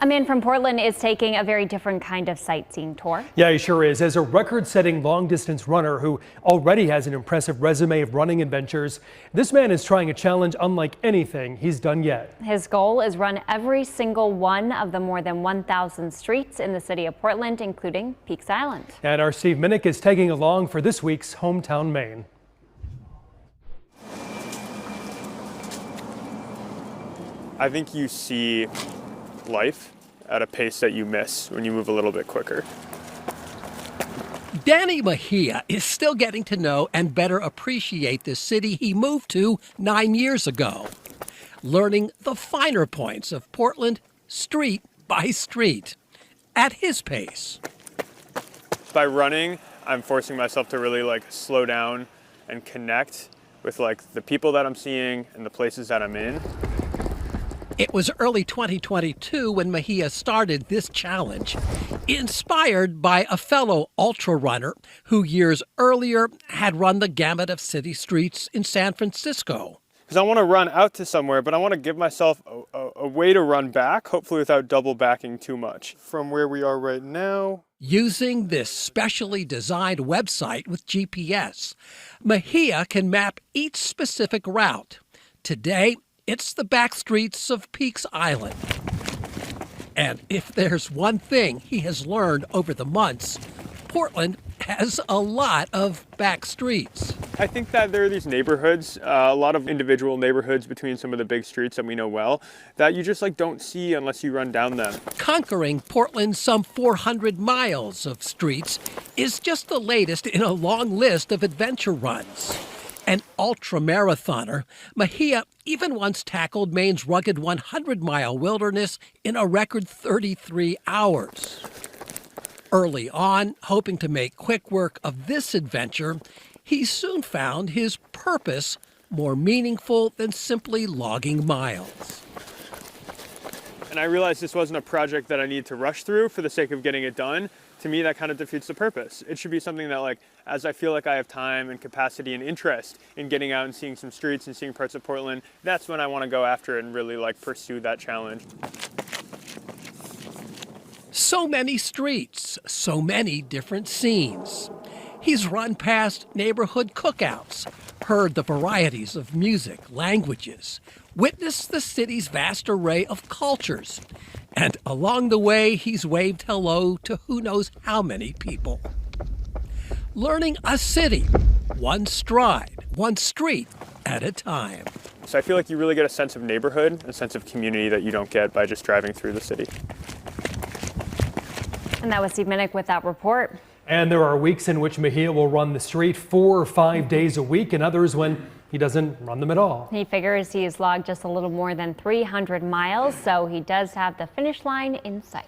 A man from Portland is taking a very different kind of sightseeing tour. Yeah, he sure is. As a record-setting long-distance runner who already has an impressive resume of running adventures, this man is trying a challenge unlike anything he's done yet. His goal is run every single one of the more than 1,000 streets in the city of Portland, including Peaks Island. And our Steve Minnick is tagging along for this week's Hometown Maine. I think you see life at a pace that you miss when you move a little bit quicker. Danny Mejia is still getting to know and better appreciate the city he moved to 9 years ago, learning the finer points of Portland street by street at his pace. By running, I'm forcing myself to really slow down and connect with the people that I'm seeing and the places that I'm in. It was early 2022 when Mejia started this challenge, inspired by a fellow ultra runner who years earlier had run the gamut of city streets in San Francisco. Because I want to run out to somewhere, but I want to give myself a way to run back, hopefully without double backing too much. From where we are right now. Using this specially designed website with GPS, Mejia can map each specific route. Today, it's the back streets of Peaks Island. And if there's one thing he has learned over the months, Portland has a lot of back streets. I think that there are these neighborhoods, a lot of individual neighborhoods between some of the big streets that we know well, that you just don't see unless you run down them. Conquering Portland's some 400 miles of streets is just the latest in a long list of adventure runs. An ultra-marathoner, Mejia even once tackled Maine's rugged 100-mile wilderness in a record 33 hours. Early on, hoping to make quick work of this adventure, he soon found his purpose more meaningful than simply logging miles. And I realized this wasn't a project that I needed to rush through for the sake of getting it done. To me, that kind of defeats the purpose. It should be something that, as I feel like I have time and capacity and interest in getting out and seeing some streets and seeing parts of Portland, that's when I want to go after it and really pursue that challenge. So many streets, so many different scenes. He's run past neighborhood cookouts, heard the varieties of music, languages, witnessed the city's vast array of cultures, and along the way, he's waved hello to who knows how many people. Learning a city, one stride, one street at a time. So I feel like you really get a sense of neighborhood, a sense of community that you don't get by just driving through the city. And that was Steve Minnick with that report. And there are weeks in which Mejia will run the street 4 or 5 days a week, and others when he doesn't run them at all. He figures he has logged just a little more than 300 miles, so he does have the finish line in sight.